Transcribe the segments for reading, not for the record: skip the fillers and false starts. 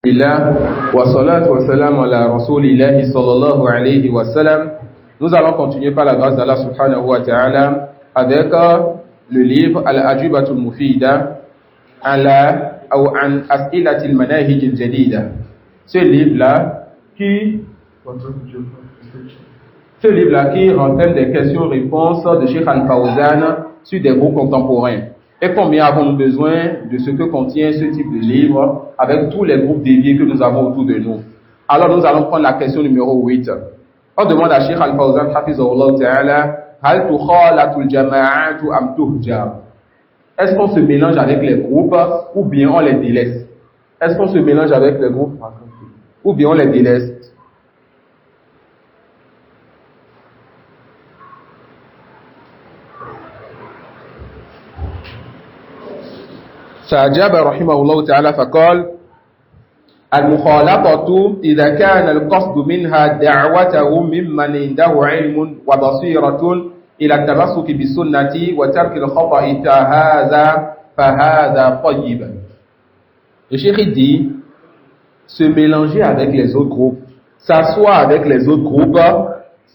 Wa salatu wa salam ala rasulillahi sallallahu alayhi wa sallam. Nous allons continuer par la grâce d'Allah subhanahu wa ta'ala avec le livre Al-Ajubatul Mufida an As'ilatil Manahij al-Jadida. Ce livre-là qui renferme des questions-réponses de Cheikh Al-Fawzan sur des groupes contemporains. Et combien avons-nous besoin de ce que contient ce type de livre avec tous les groupes déviés que nous avons autour de nous? Alors nous allons prendre la question numéro 8. On demande à Cheikh Al-Fawzan hafizahullah ta'ala, hal tukhalatul jama'atu am tuhjar? Est-ce qu'on se mélange avec les groupes ou bien on les délaisse? Est-ce qu'on se mélange avec les groupes ou bien on les délaisse? فأجاب رحمه الله تعالى فقال المخالطة إذا كان القصد منها دعوته ممن عنده علم وبصيرة إلى التمسك بالسنة وترك الخطأ فهذا طيب. Le cheikh dit se mélanger avec les autres groupes, s'asseoir avec les autres groupes,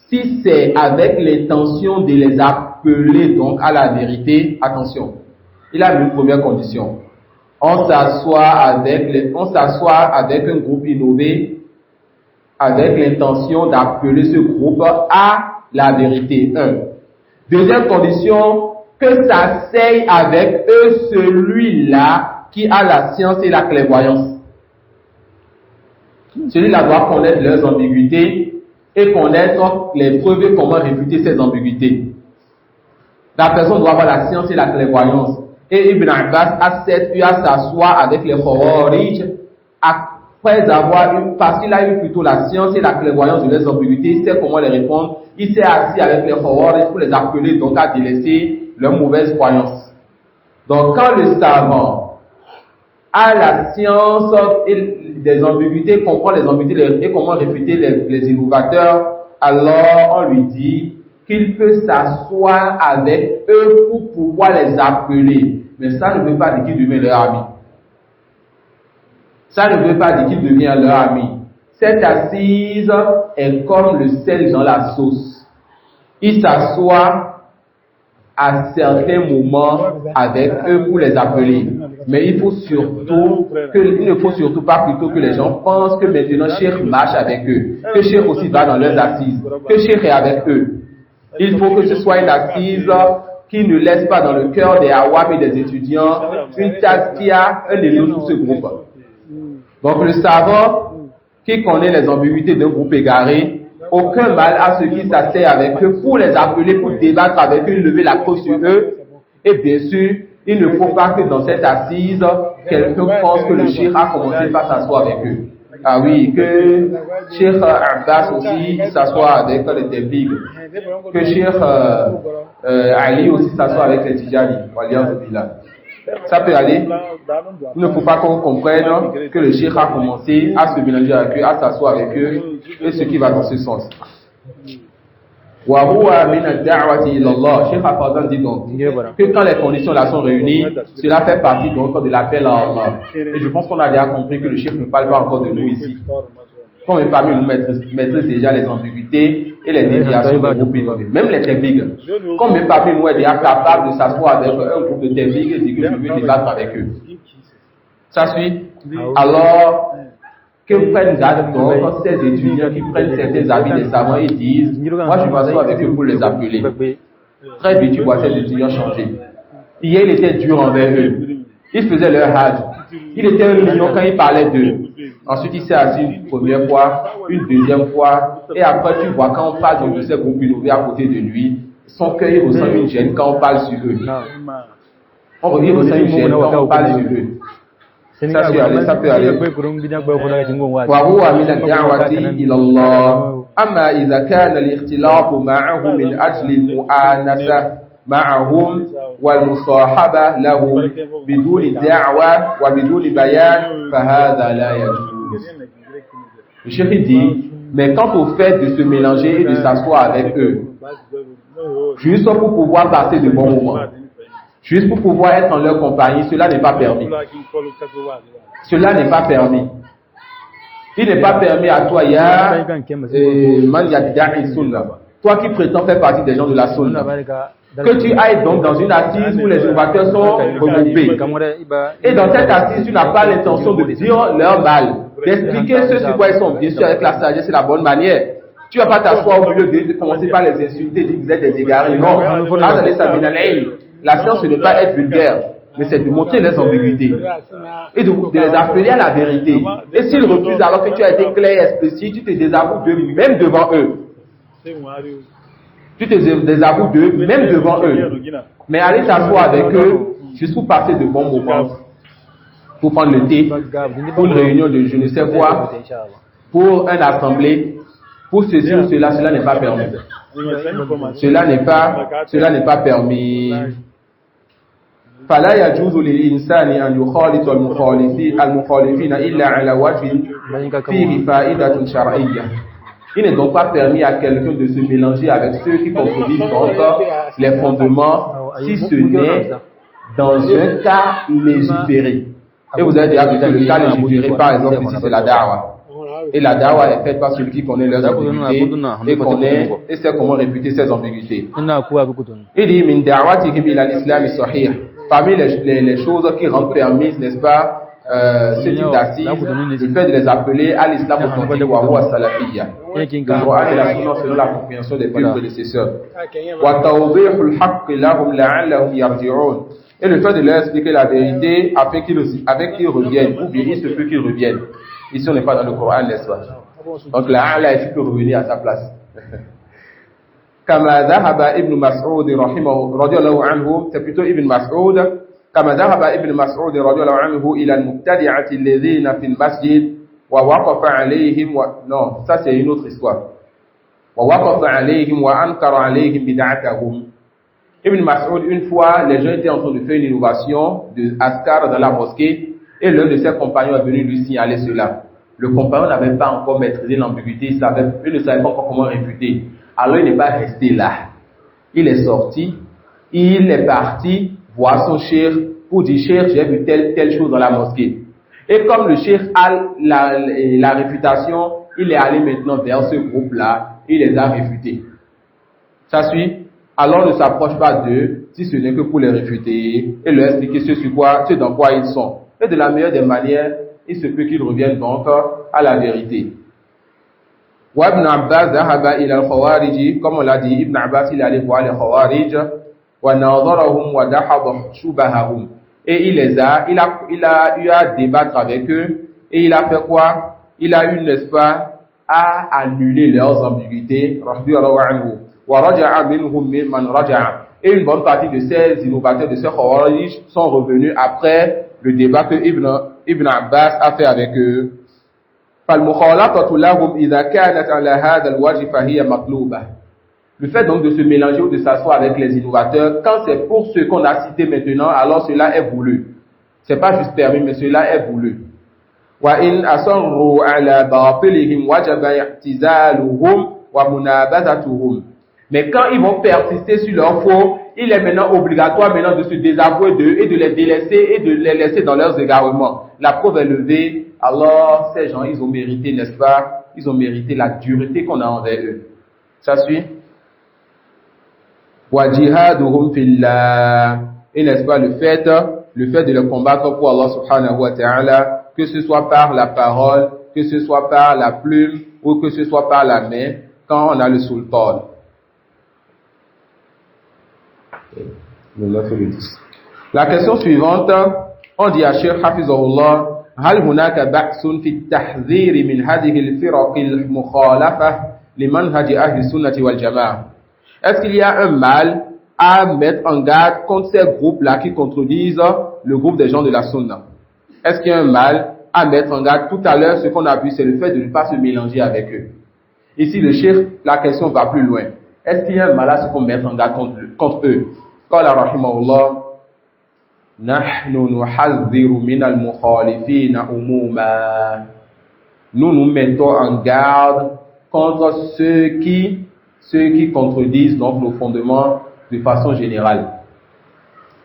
si c'est avec l'intention de les appeler donc à la vérité, attention. Il a mis une première condition. On s'assoit avec un groupe innové avec l'intention d'appeler ce groupe à la vérité. Deuxième condition, que s'asseye avec eux celui-là qui a la science et la clairvoyance. Celui-là doit connaître leurs ambiguïtés et connaître les preuves et comment réfuter ces ambiguïtés. La personne doit avoir la science et la clairvoyance. Et Ibn Abbas a eu à s'asseoir avec les Khawarij après avoir eu, parce qu'il a eu plutôt la science et la clairvoyance de leurs ambiguïtés, il sait comment les répondre. Il s'est assis avec les Khawarij pour les appeler donc à délaisser leurs mauvaises croyances. Donc quand le savant a la science des ambiguïtés, comprend les ambiguïtés et comment réfuter les innovateurs, alors on lui dit qu'il peut s'asseoir avec eux pour pouvoir les appeler. Mais ça ne veut pas dire qu'il devient leur ami. Ça ne veut pas dire qu'il devient leur ami. Cette assise est comme le sel dans la sauce. Il s'assoit à certains moments avec eux pour les appeler. Mais il ne faut surtout pas plutôt que les gens pensent que maintenant Cheikh marche avec eux, que Cheikh aussi va dans leurs assises, que Cheikh est avec eux. Il faut que ce soit une assise qui ne laisse pas dans le cœur des awam et des étudiants une tasse qui a un élan sur ce groupe. Donc le savant qui connaît les ambiguïtés d'un groupe égaré, aucun mal à ceux qui s'asseyent avec eux pour les appeler, pour débattre avec eux, lever la cause sur eux. Et bien sûr, il ne faut pas que dans cette assise, quelqu'un pense que le cheikh a commencé par s'asseoir avec eux. Ah oui, que Cheikh Abbas aussi s'assoit avec les Téblig, que Cheikh Ali aussi s'assoit avec les Tijani. Ça peut aller. Il ne faut pas qu'on comprenne que le Cheikh a commencé à se mélanger avec eux, à s'asseoir avec eux, et ce qui va dans ce sens. Cheikh Al-Fawzan dit donc que quand les conditions là sont réunies, cela fait partie donc de l'appel à Allah. Et je pense qu'on a déjà compris que le Cheikh ne parle pas encore de nous ici. Combien parmi nous maîtrisent déjà les ambiguïtés et les déviations de groupe innové, même les tébligs. Combien parmi nous est déjà capable de s'asseoir avec un groupe de tébligs et dire que je veux débattre avec eux? Ça suit? Alors, que prennent donc ces étudiants qui prennent certains avis des savants et disent moi je m'assois avec eux pour les appeler. Très vite tu vois ces étudiants changer. Hier il était dur envers eux. Il faisait leur hajj. Il était un lion quand il parlait d'eux. Ensuite il s'est assis une première fois, une deuxième fois, et après tu vois quand on parle de ces groupes innovés à côté de lui, son cœur il ressent une gêne quand on parle sur eux. Il ressent une gêne quand on parle sur eux. Ça peut aller. وهو من الدعوة إلى الله. أما إذا كان الاختلاط معهم من أجل المؤانسة معهم والمصاحبة له بدون دعوة وبدون بيان فهذا لا يجوز. Le cheikh dit, mais quant au fait de se mélanger et de s'asseoir avec eux, juste pour pouvoir passer de bons moments, juste pour pouvoir être en leur compagnie, cela n'est pas permis. Cela n'est pas permis. Il n'est pas permis à toi, toi qui prétends faire partie des gens de la sunna, que tu ailles donc dans une assise où les innovateurs sont regroupés. Et dans cette assise, tu n'as pas l'intention de dire leur mal, d'expliquer ce sur quoi ils sont, bien sûr avec la sagesse et la bonne manière. Tu ne vas pas t'asseoir au milieu de commencer par les insulter, dire que vous êtes des égarés. Non, la science, ce n'est pas être vulgaire, mais c'est de montrer les ambiguïtés et de les appeler à la vérité. Et s'ils refusent alors que tu as été clair et explicite, tu te désavoues d'eux même devant eux. Tu te désavoues d'eux même devant eux. Mais aller t'asseoir avec eux, juste pour passer de bons moments, pour prendre le thé, pour une réunion de je ne sais quoi, pour une assemblée, pour ceci ou cela, cela n'est pas permis. Cela n'est pas permis. فلا يجوز للإنسان أن يخالط المخالفين إلا على وجه فيه فائدة شرعية. Il n'est donc pas permis à quelqu'un de se mélanger avec ceux qui contredisent encore les fondements si ce n'est dans un cas légiféré. Et vous avez déjà vu le cas légiféré, par exemple, ici c'est la da'wa. Et la da'wa est faite par celui qui connaît leurs ambiguïtés et sait comment réfuter ces ambiguïtés. Il dit min da'watihim ila al-islam sahih. Parmi les choses qui rendent permises, n'est-ce pas, ce type d'assises, le fait de les appeler à l'islam authentique wa huwa salafiyya. Le Coran et la Sunna selon la compréhension des pires prédécesseurs. Wa tawdihul haqq lahum la'allahum yarji'un. Et le fait de leur expliquer la vérité afin qu'ils reviennent, ou bien il se peut qu'ils reviennent. Ici on n'est pas dans le Coran, n'est-ce pas? Donc la'alla il peut revenir à sa place. كما ذهب ابن مسعود رحمه رضي الله عنه c'est plutôt ابن مسعود كما ذهب ابن مسعود رضي الله عنه إلى المبتدعة الذين في المسجد ووقف عليهم non ça c'est une autre histoire ووقف عليهم وأنكر عليهم بدعتهم. Ibn Mas'ud, une fois les gens étaient en train de faire une innovation de askar dans la mosquée et l'un de ses compagnons est venu lui signaler cela. Le compagnon n'avait pas encore maîtrisé l'ambiguïté, il ne savait pas encore comment réfuter. Alors il n'est pas resté là. Il est sorti, il est parti voir son cheikh pour dire cheikh, j'ai vu telle chose dans la mosquée. Et comme le cheikh a la réfutation, il est allé maintenant vers ce groupe-là, il les a réfutés. Ça suit? Alors ne s'approche pas d'eux si ce n'est que pour les réfuter et leur expliquer ce dans quoi ils sont. Et de la meilleure des manières, il se peut qu'ils reviennent donc à la vérité. وابن عباس ذهب إلى الخوارج comme on l'a dit, Ibn Abbas il est allé voir les Khawarij وناظرهم ودحض شبههم et il a eu à débattre avec eux et il a fait quoi? Il a eu, n'est-ce pas, à annuler leurs ambiguïtés. ورجع منهم من رجع et une bonne partie de ces innovateurs, de ces Khawarij sont revenus après le débat que Ibn Abbas a fait avec eux. فالمخالطة لهم إذا كانت على هذا الوجه فهي مطلوبة. Le fait donc de se mélanger ou de s'asseoir avec les innovateurs, quand c'est pour ce qu'on a cité maintenant, alors cela est voulu. C'est pas juste permis, mais cela est voulu. وإن أصروا على باطلهم وجب اعتزالهم ومنابذتهم. Mais quand ils vont persister sur leur faux, il est maintenant obligatoire maintenant de se désavouer d'eux et de les délaisser et de les laisser dans leurs égarements. La preuve est levée. Alors, ces gens, ils ont mérité, n'est-ce pas? Ils ont mérité la dureté qu'on a envers eux. Ça suit? Wa jihaduhum fillah. Et n'est-ce pas le fait de le combattre pour Allah subhanahu wa ta'ala, que ce soit par la parole, que ce soit par la plume, ou que ce soit par la main, quand on a le sultan. La question suivante, on dit à Cheikh Hafizahullah, هل هناك بأس في التحذير من هذه الفرق المخالفة لمنهج أهل السنة والجماعة? Est-ce qu'il y a un mal à mettre en garde contre ces groupes-là qui contredisent le groupe des gens de la Sunna? Est-ce qu'il y a un mal à mettre en garde? Tout à l'heure, ce qu'on a vu, c'est le fait de ne pas se mélanger avec eux. Ici, le cheikh, la question va plus loin. Est-ce qu'il y a un mal à se mettre en garde contre eux? قال رحمه الله نحن نحذر من المخالفين عموما. Nous nous mettons en garde contre ceux qui contredisent donc nos fondements de façon générale.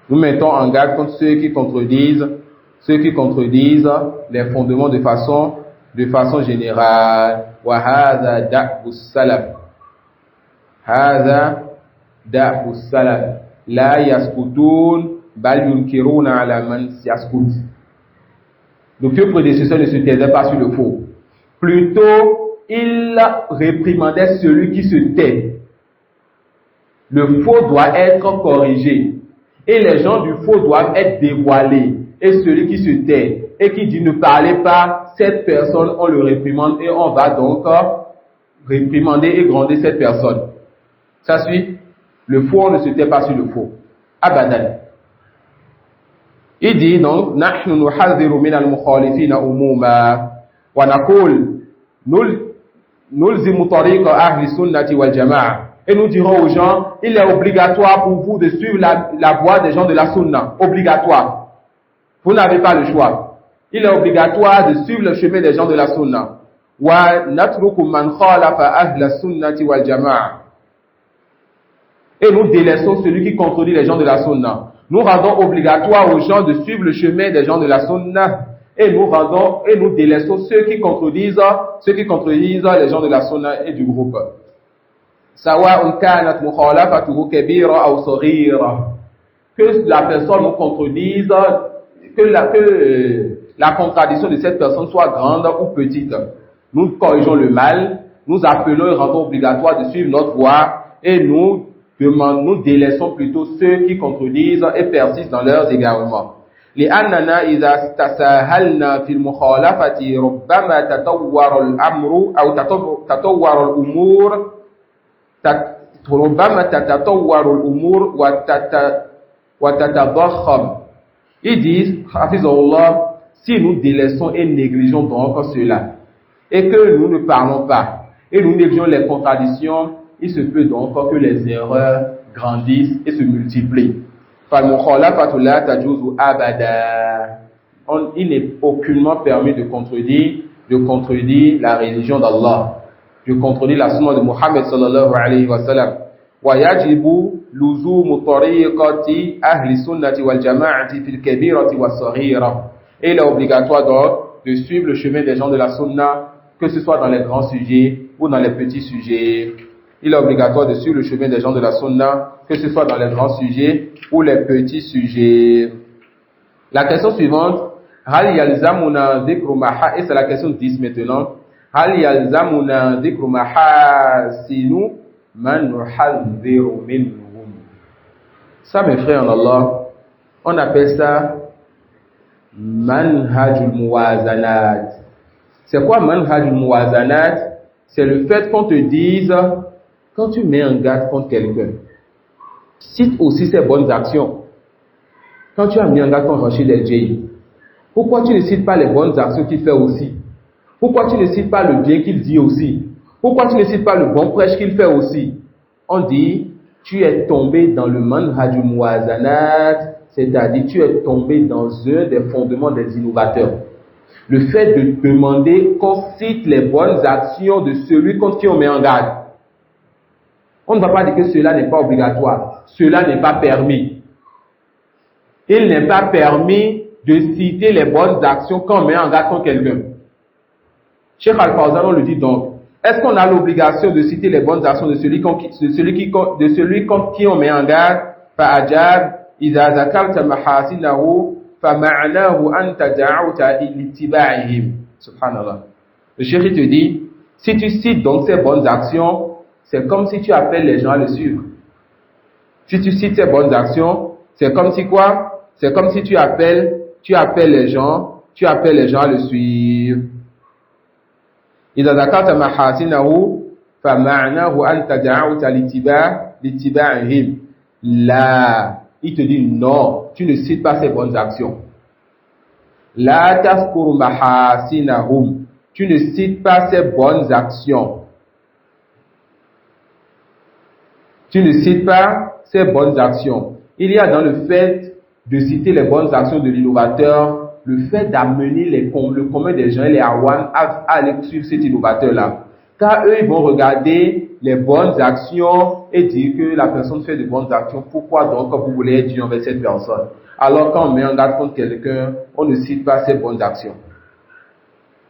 Nous mettons en garde contre ceux qui contredisent les fondements de façon de façon générale. Wa hadha da'bu salaf. Hadha da'bu salaf. La yaskutun bal yunkiruna ala man yaskut. Nos vieux prédécesseurs ne se taisaient pas sur le faux. Plutôt, ils réprimandaient celui qui se tait. Le faux doit être corrigé. Et les gens du faux doivent être dévoilés. Et celui qui se tait et qui dit ne parlez pas, cette personne, on le réprimande et on va donc réprimander et gronder cette personne. Ça suit? Le faux, on ne se tait pas sur le faux. Abadan. Il dit donc, نحن نحذر من المخالفين عموما ونقول نلزم طريق أهل السنة والجماعة. Et nous dirons aux gens, il est obligatoire pour vous de suivre la voie des gens de la sunna. Obligatoire. Vous n'avez pas le choix. Il est obligatoire de suivre le chemin des gens de la sunna. وَنَتْرُكُ مَنْ خَالَفَ أَهْلَ السُنَّةِ وَالْجَمَاعَةِ. Et nous délaissons celui qui contredit les gens de la sunna. Nous rendons obligatoire aux gens de suivre le chemin des gens de la sunna. Et nous délaissons ceux qui contredisent les gens de la sunna et du groupe. سواء كانت مخالفته كبيرة أو صغيرة. Que la personne nous contredise, que la contradiction de cette personne soit grande ou petite. Nous corrigeons le mal, nous appelons et rendons obligatoire de suivre notre voie et nous délaissons plutôt ceux qui contredisent et persistent dans leurs égarements. لأننا إذا تساهلنا في المخالفة ربما تطور الأمر أو تطور الأمور ربما تتطور الأمور وتتضخم. Ils disent, Hafizahullah, si nous délaissons et négligeons donc cela, et que nous ne parlons pas, et nous négligeons les contradictions, il se peut donc que les erreurs grandissent et se multiplient. فالمخالفة لا تجوز أبدا. Il n'est aucunement permis de contredire la religion d'Allah, de contredire la sunna de Muhammad sallallahu alayhi wa sallam. ويجب لزوم طريقة أهل السنة والجماعة في الكبيرة والصغيرة. Et il est obligatoire donc de suivre le chemin des gens de la sunna, que ce soit dans les grands sujets ou dans les petits sujets. Il est obligatoire de suivre le chemin des gens de la sunna, que ce soit dans les grands sujets ou les petits sujets. La question suivante, هل يلزمنا ذكر et c'est la question 10 maintenant. هل يلزمنا ذكر محاسن من نحذر منهم. Ça, mes frères en Allah, on appelle ça manhajul muwazanat. C'est quoi manhajul muwazanat? C'est le fait qu'on te dise, quand tu mets en garde contre quelqu'un, cite aussi ses bonnes actions. Quand tu as mis en garde contre Rachid El-Jay, pourquoi tu ne cites pas les bonnes actions qu'il fait aussi? Pourquoi tu ne cites pas le bien qu'il dit aussi? Pourquoi tu ne cites pas le bon prêche qu'il fait aussi? On dit, tu es tombé dans le manhaj muwazanat, c'est-à-dire tu es tombé dans un des fondements des innovateurs. Le fait de demander qu'on cite les bonnes actions de celui contre qui on met en garde. On ne va pas dire que cela n'est pas obligatoire, cela n'est pas permis. Il n'est pas permis de citer les bonnes actions quand on met en garde contre quelqu'un. Cheikh Al-Fawzan, on le dit donc. Est-ce qu'on a l'obligation de citer les bonnes actions de celui contre qui on met en garde? فَأَجَابَ إِذَا ذَكَرْتَ مَحَاسِنَهُ فَمَعْنَاهُ أَنْتَ دَعَوْتَ لِاتِّبَاعِهِمْ. Subhanallah. Le cheikh te dit, si tu cites donc ces bonnes actions, c'est comme si tu appelles les gens à le suivre. Si tu cites ces bonnes actions, c'est comme si quoi? C'est comme si tu appelles les gens à le suivre. إذا ذكرت محاسنه فمعناه أنت دعوت لاتباعهم. Là, il te dit non, tu ne cites pas ces bonnes actions. لا تذكر محاسنهم. Tu ne cites pas ces bonnes actions. Tu ne cites pas ces bonnes actions. Il y a dans le fait de citer les bonnes actions de l'innovateur, le fait d'amener le commun des gens et les awam à aller suivre cet innovateur-là. Car eux, ils vont regarder les bonnes actions et dire que la personne fait de bonnes actions. Pourquoi donc vous voulez être dur envers cette personne? Alors quand on met en garde contre quelqu'un, on ne cite pas ses bonnes actions.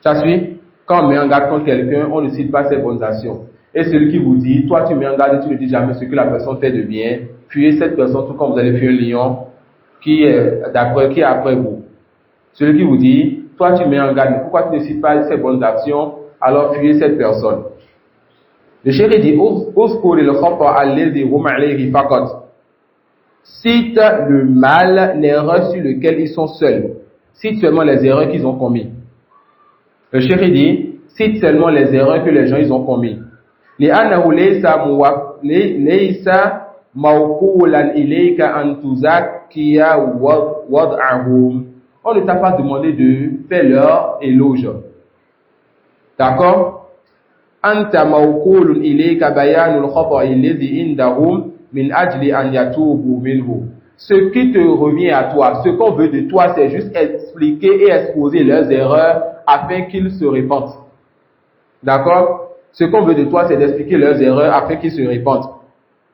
Ça suit? Quand on met en garde contre quelqu'un, on ne cite pas ses bonnes actions. Et celui qui vous dit, toi tu mets en garde et tu ne dis jamais ce que la personne fait de bien, fuyez cette personne tout comme vous allez fuir un lion qui est après vous. Celui qui vous dit, toi tu mets en garde, mais pourquoi tu ne cites pas ses bonnes actions, alors fuyez cette personne. Le chéri dit, cite le mal, l'erreur sur lequel ils sont seuls. Cite seulement les erreurs qu'ils ont commis. Le chéri dit, cite seulement les erreurs que les gens ils ont commis. لأنه ليس موكولا إليك أن تزكي وضعهم. On ne t'a pas demandé de faire leur éloge. D'accord? أنت موكول إليك بيان الخطأ الذي عندهم من أجل أن يتوبوا منه. Ce qui te revient à toi, ce qu'on veut de toi, c'est juste expliquer et exposer leurs erreurs afin qu'ils se repentent. D'accord? Ce qu'on veut de toi, c'est d'expliquer leurs erreurs afin qu'ils se repentent.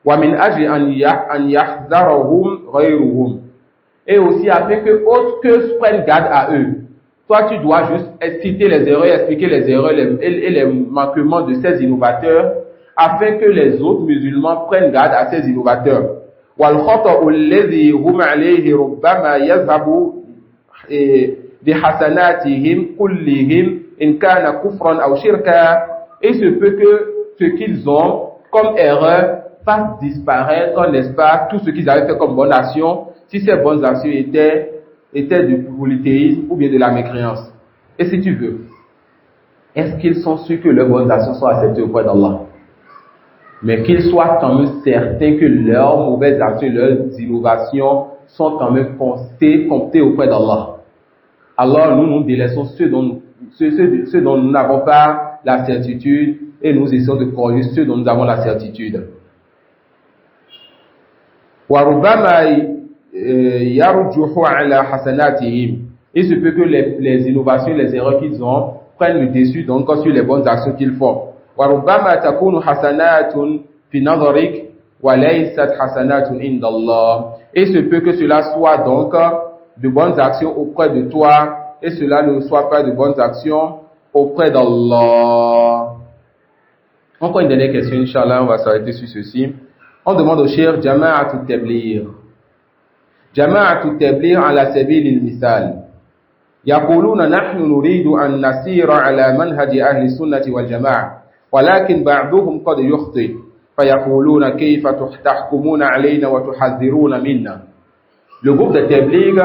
وَمِنْ أَجْلِ أَنْ يَحْذَرَهُمْ غَيْرُهُمْ. Et aussi afin que autres que prennent garde à eux. Toi, tu dois juste citer les erreurs, expliquer les erreurs et les manquements de ces innovateurs afin que les autres musulmans prennent garde à ces innovateurs. وَالْخَطَأُ الَّذِي هُمْ عَلَيْهِ رُبَّمَا يَذْهَبُ بِحَسَنَاتِهِمْ كُلِّهِمْ إِنْ كَانَ كُفْرًا أَوْ شِرْكًا. Et se peut que ce qu'ils ont comme erreur fasse disparaître, n'est-ce pas, tout ce qu'ils avaient fait comme bonne action, si ces bonnes actions étaient du polythéisme ou bien de la mécréance. Et si tu veux, est-ce qu'ils sont sûrs que leurs bonnes actions sont acceptées auprès d'Allah? Mais qu'ils soient quand même certains que leurs mauvaises actions, leurs innovations sont quand même comptées auprès d'Allah. Alors nous délaissons ceux dont nous n'avons pas la certitude et nous essayons de corriger ceux dont nous avons la certitude. Il se peut que les innovations, les erreurs qu'ils ont prennent le dessus donc sur les bonnes actions qu'ils font. Et se peut que cela soit donc de bonnes actions auprès de toi et cela ne soit pas de bonnes actions auprès d'Allah. Encore une dernière question, Inch'Allah, on va s'arrêter sur ceci. On demande au cheikh Jama'at al-Tabligh. Jama'at al-Tabligh ala sabil al-misal. يقولون نحن نريد أن نسير على منهج أهل السنة والجماعة ولكن بعضهم قد يخطئ فيقولون كيف تحكمون علينا وتحذرون منا. Le groupe de Tabligh,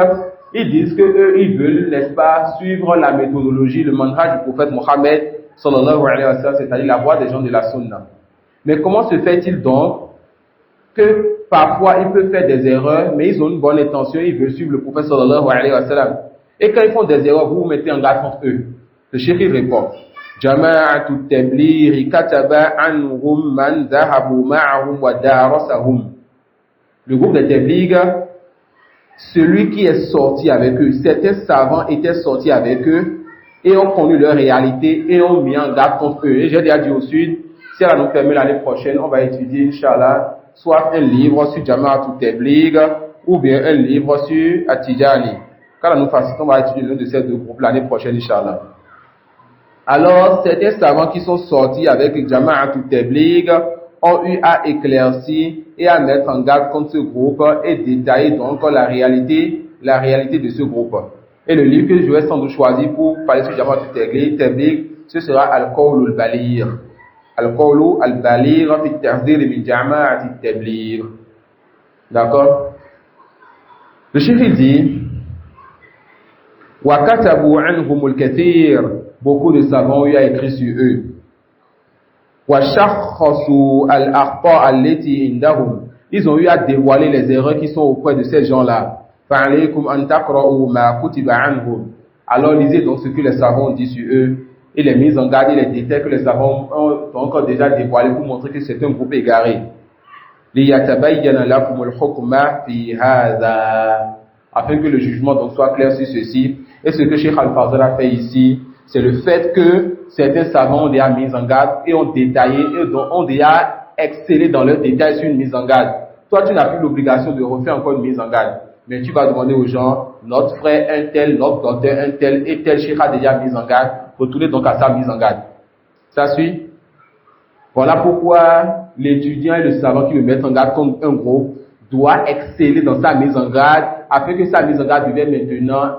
ils disent que eux, ils veulent, n'est-ce pas, suivre la méthodologie, le manhaj du prophète Mohammed, sallallahu alayhi wa sallam, c'est-à-dire la voie des gens de la sunna. Mais comment se fait-il donc que parfois ils peuvent faire des erreurs, mais ils ont une bonne intention, ils veulent suivre le prophète sallallahu alayhi wa sallam. Et quand ils font des erreurs, vous vous mettez en garde contre eux. Le cheikh répond, Jama'atu tabligh kataba anhum man dhahabu ma'ahum wa darasahum. Le groupe de Tabligh, celui qui est sorti avec eux, certains savants étaient sortis avec eux et ont connu leur réalité et ont mis en garde contre eux. Et j'ai déjà dit au sud, si elle nous permet l'année prochaine, on va étudier, Inch'Allah, soit un livre sur Jama'atu Tabligh ou bien un livre sur At-Tijani. Quand nous facilitons, on va étudier l'un de ces deux groupes l'année prochaine, Inch'Allah. Alors, certains savants qui sont sortis avec Jama'atu Tabligh ont eu à éclaircir et à mettre en garde contre ce groupe et détailler donc la réalité de ce groupe. Et le livre que je vais sans doute choisir pour parler sur Jama'atu Tabligh, ce sera Al-Qawlu al-Baligh. Al-Qawlu al-Baligh fi at-tahdhir min Jama'ati Tabligh. D'accord? Le cheikh dit وَكَتَبُوا عَنْهُمُ الْكَثِيرُ. Beaucoup de savants ont eu à écrire sur eux. وَشَخَّصُوا الْأَخْطَاءَ الَّتِي عِنْدَهُمْ. Ils ont eu à dévoiler les erreurs qui sont auprès de ces gens-là. فَعَلَيْكُمْ أَن تَقْرَؤُوا مَا كُتِبَ عَنْهُمْ. Alors lisez donc ce que les savants ont dit sur eux et les mises en garde et les détails que les savants ont encore déjà dévoilés pour montrer que c'est un groupe égaré. لِيَتَبَيَّنَ لَكُمُ الْحُكْمَ فِي هَذَا. Afin que le jugement donc soit clair sur ceci. Et ce que Cheikh Al-Fadl a fait ici, c'est le fait que certains savants ont déjà mis en garde et ont détaillé et ont déjà excellé dans leurs détails sur une mise en garde. Toi, tu n'as plus l'obligation de refaire encore une mise en garde. Mais tu vas demander aux gens, notre frère un tel, notre docteur un tel et tel cheikh a déjà mis en garde. retourner donc à sa mise en garde. Ça suit? Voilà pourquoi l'étudiant et le savant qui veut mettre en garde comme un groupe doit exceller dans sa mise en garde afin que sa mise en garde devienne maintenant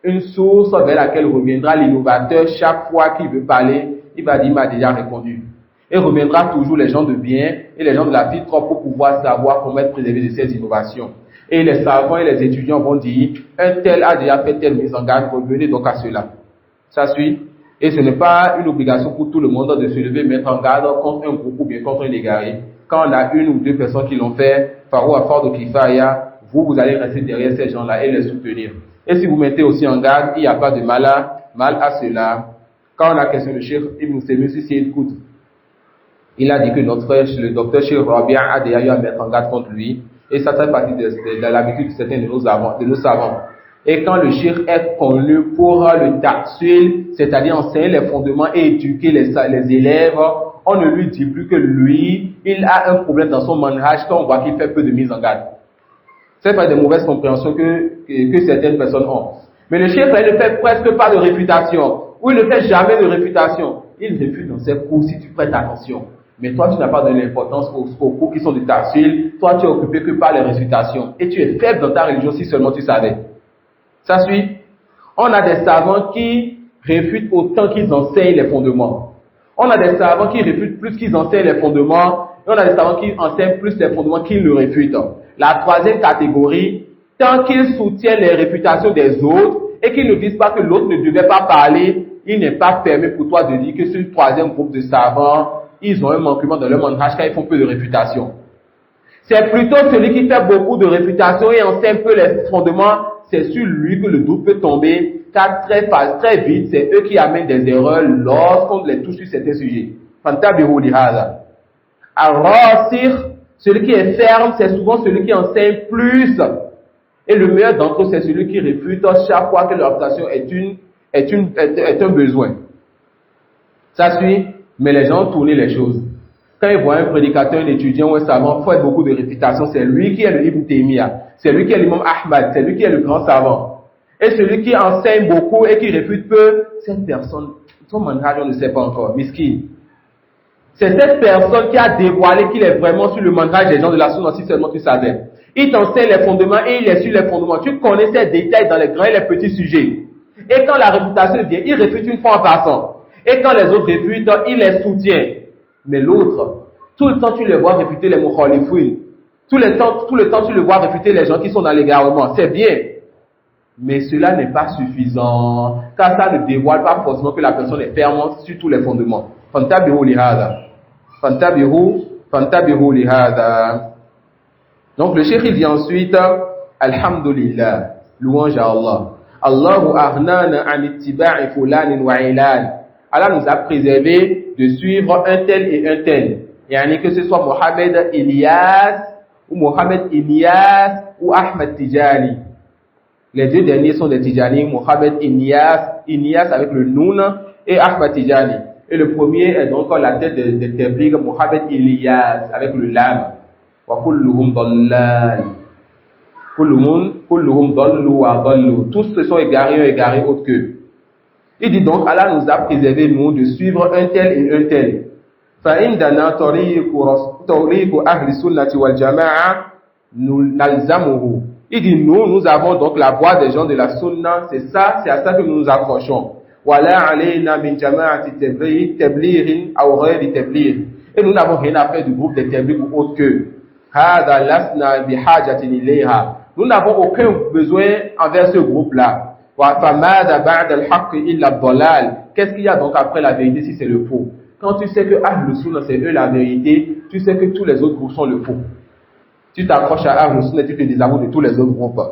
une source vers laquelle reviendra l'innovateur chaque fois qu'il veut parler. Il va dire, il m'a déjà répondu. Et reviendra toujours les gens de bien et les gens de la filtre pour pouvoir savoir comment être préservé de ces innovations. Et les savants et les étudiants vont dire, un tel a déjà fait telle mise en garde, revenez donc à cela. Ça suit? Et ce n'est pas une obligation pour tout le monde de se lever et mettre en garde contre un groupe ou bien contre un égaré. Quand on a une ou deux personnes qui l'ont fait, Farouk à Fard de Kifaya, vous allez rester derrière ces gens-là et les soutenir. Et si vous mettez aussi en garde, il n'y a pas de mal à cela. Quand on a question de Cheikh Ibn Semessi, si il écoute, il a dit que notre frère, le docteur Cheikh Rabia, a déjà eu à mettre en garde contre lui. Et ça fait partie de l'habitude de certains de nos savants. Et quand le cheikh est connu pour le ta'sil, c'est-à-dire enseigner les fondements et éduquer les élèves, on ne lui dit plus que lui, il a un problème dans son manhaj quand on voit qu'il fait peu de mise en garde. C'est pas des mauvaises compréhensions que certaines personnes ont. Mais le cheikh, il ne fait presque pas de réfutation, ou il ne fait jamais de réfutation. Il réfute dans ses cours si tu prêtes attention. Mais toi, tu n'as pas donné l'importance aux cours qui sont de ta'sil, toi, tu es occupé que par les réfutations. Et tu es faible dans ta religion si seulement tu savais. Ça suit? On a des savants qui réfutent autant qu'ils enseignent les fondements. On a des savants qui réfutent plus qu'ils enseignent les fondements. Et on a des savants qui enseignent plus les fondements qu'ils le réfutent. La troisième catégorie, tant qu'ils soutiennent les réfutations des autres et qu'ils ne disent pas que l'autre ne devait pas parler, il n'est pas permis pour toi de dire que ce troisième groupe de savants, ils ont un manquement dans leur manhaj quand ils font peu de réfutation. C'est plutôt celui qui fait beaucoup de réfutation et enseigne peu les fondements, c'est sur lui que le doute peut tomber, car très vite, c'est eux qui amènent des erreurs lorsqu'on les touche sur certains sujets. Fantabihu lihada. Ar-rasir, celui qui est ferme, c'est souvent celui qui enseigne plus. Et le meilleur d'entre eux, c'est celui qui réfute chaque fois que leur réputation est un besoin. Ça suit, mais les gens tournent les choses. Quand ils voient un prédicateur, un étudiant ou un savant faire beaucoup de réputation, c'est lui qui est le Ibn Taymiyyah, c'est lui qui est l'imam Ahmad, c'est lui qui est le grand savant. Et celui qui enseigne beaucoup et qui réfute peu, cette personne, son manhaj, on ne sait pas encore, miskin. C'est cette personne qui a dévoilé qu'il est vraiment sur le manhaj des gens de la sunna, si seulement tu savais. Il t'enseigne les fondements et il est sur les fondements. Tu connais ces détails dans les grands et les petits sujets. Et quand la réputation vient, il réfute une fois en passant. Et quand les autres réfutent, il les soutient. Mais l'autre, tout le temps tu le vois réfuter les mukhalifin. Tout le temps tu le vois réfuter les gens qui sont dans l'égarement. C'est bien. Mais cela n'est pas suffisant. Car ça ne dévoile pas forcément que la personne est ferme sur tous les fondements. Fantabihu lihada. Fantabihu lihada. Donc le cheikh il dit ensuite, Alhamdulillah, louange à Allah. Allahu ahnana an ittiba'i fulanin wa ilan. Allah nous a préservé de suivre un tel et un tel. Yani que ce soit Mohamed Ilyas ou Ahmed Tijani. Les deux derniers sont des Tijani, Mohamed Ilyas avec le Noun et Ahmed Tijani. Et le premier est donc la tête de Tabligh, Mohamed Ilyas avec le Lam. Wa kulluhum dallal. Kulluhum dallu wa dallu. Tous se sont égarés autres qu'eux. Il dit donc, Allah nous a préservé, nous, de suivre un tel et un tel. فَإِنْدَنَا طَرِيقُ أَهْلِ السُّنَّةِ وَالْجَمَاعَةِ نَلْزَمُهُ. Il dit, nous avons donc la voie des gens de la sunna, c'est à ça que nous nous accrochons. وَلَا عَلَيْنَا مِنْ جَمَاعَةِ تَبْلِيغٍ أَوْ غَيْرِ تَبْلِيغٍ. Et nous n'avons rien à faire du groupe des tabligh ou autre que. هَذَا لَسْنَا بِحَاجَةٍ إِلَيْهَا. Nous n'avons aucun besoin envers ce groupe-là. Qu'est-ce qu'il y a donc après la vérité si c'est le faux? Quand tu sais que Ahlus Sunnah c'est eux la vérité, tu sais que tous les autres groupes sont le faux. Tu t'accroches à Ahlus Sunnah et tu te désavoues de tous les autres groupes.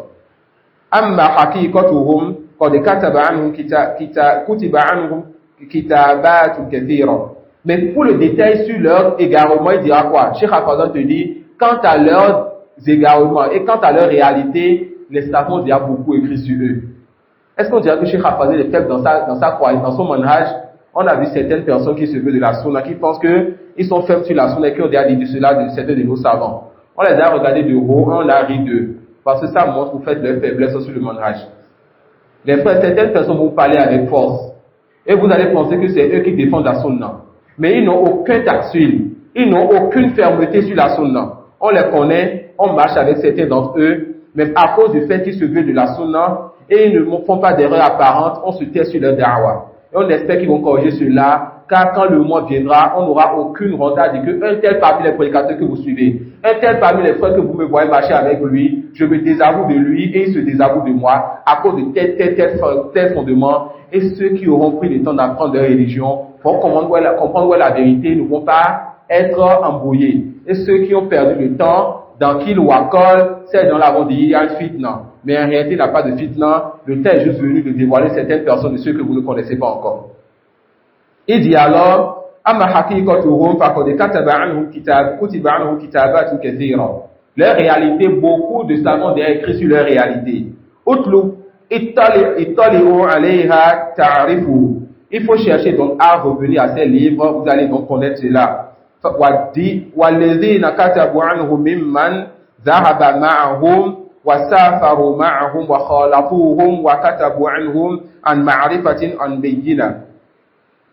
Amma haqiqatuhum qad kataba anhum kutiba anhum kitabatun kathira. Mais pour le détail sur leur égarement, il dira quoi? Cheikh Al-Fawzan te dit, quant à leurs égarements et quant à leur réalité, les savants ont déjà beaucoup écrit sur eux. Est-ce qu'on dirait que Cheikh Al-Fawzan est faible dans sa croyance, dans son manhaj? On a vu certaines personnes qui se veulent de la sunna, qui pensent qu'ils sont faibles sur la sunna et qui ont déjà dit cela de certains de nos savants. On les a regardés de haut, on a ri d'eux. Parce que ça montre, vous faites leur faiblesse sur le manhaj. Les frères, certaines personnes vont parler avec force. Et vous allez penser que c'est eux qui défendent la sunna. Mais ils n'ont aucun ta'sil. Ils n'ont aucune fermeté sur la sunna. On les connaît, on marche avec certains d'entre eux, mais à cause du fait qu'ils se veulent de la sunna et ils ne font pas d'erreurs apparentes, on se tait sur leur da'wah. Et on espère qu'ils vont corriger cela, car quand le mois viendra, on n'aura aucune honte à dire qu'un tel parmi les prédicateurs que vous suivez, un tel parmi les frères que vous me voyez marcher avec lui, je me désavoue de lui et il se désavoue de moi à cause de tel fondement. Et ceux qui auront pris le temps d'apprendre leur religion vont comprendre où est la vérité, ne vont pas être embrouillés. Et ceux qui ont perdu le temps, dans qu'il ou à col, c'est dans l'avant dit il y a une fitna. Mais en réalité, il n'y a pas de fitna. Le temps est juste venu de dévoiler certaines personnes de ceux que vous ne connaissez pas encore. Il dit alors, Amma haqiqatuhum faqad kataba anhum kutiba anhum kitabatun kathira. Leur réalité, beaucoup de savants ont écrit sur leur réalité. Utlu ittali'u alayha ta'rifu. Il faut chercher donc à revenir à ces livres, vous allez donc connaître cela. وَالَّذِينَ كَتَبُوا عَنْهُمْ مِمَّنْ ذَهَبَ مَعَهُمْ وَسَافَرُوا مَعَهُمْ وَخَالَفُوهُمْ وَكَتَبُوا عَنْهُمْ عَنْ مَعْرِفَةٍ عَنْ بَيِّنَةٍ.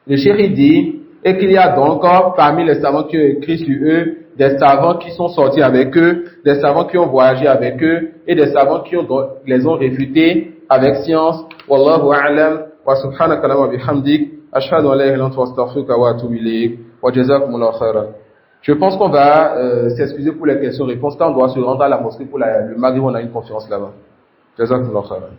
Le chéri dit, et qu'il y a donc parmi les savants qui ont écrit sur eux, des savants qui sont sortis avec eux, des savants qui ont voyagé avec eux, et des savants qui les ont réfutés avec science. Wallahu a'lam, wa subhanaka wa bihamdik, ashhadu an la ilaha illa anta astaghfiruka wa atubu ilayk, wa jazakumullahu khairan. Je pense qu'on va s'excuser pour les questions-réponses. Quand on doit se rendre à la mosquée pour le maghrib, on a une conférence là-bas. Jazakumullahu khairan.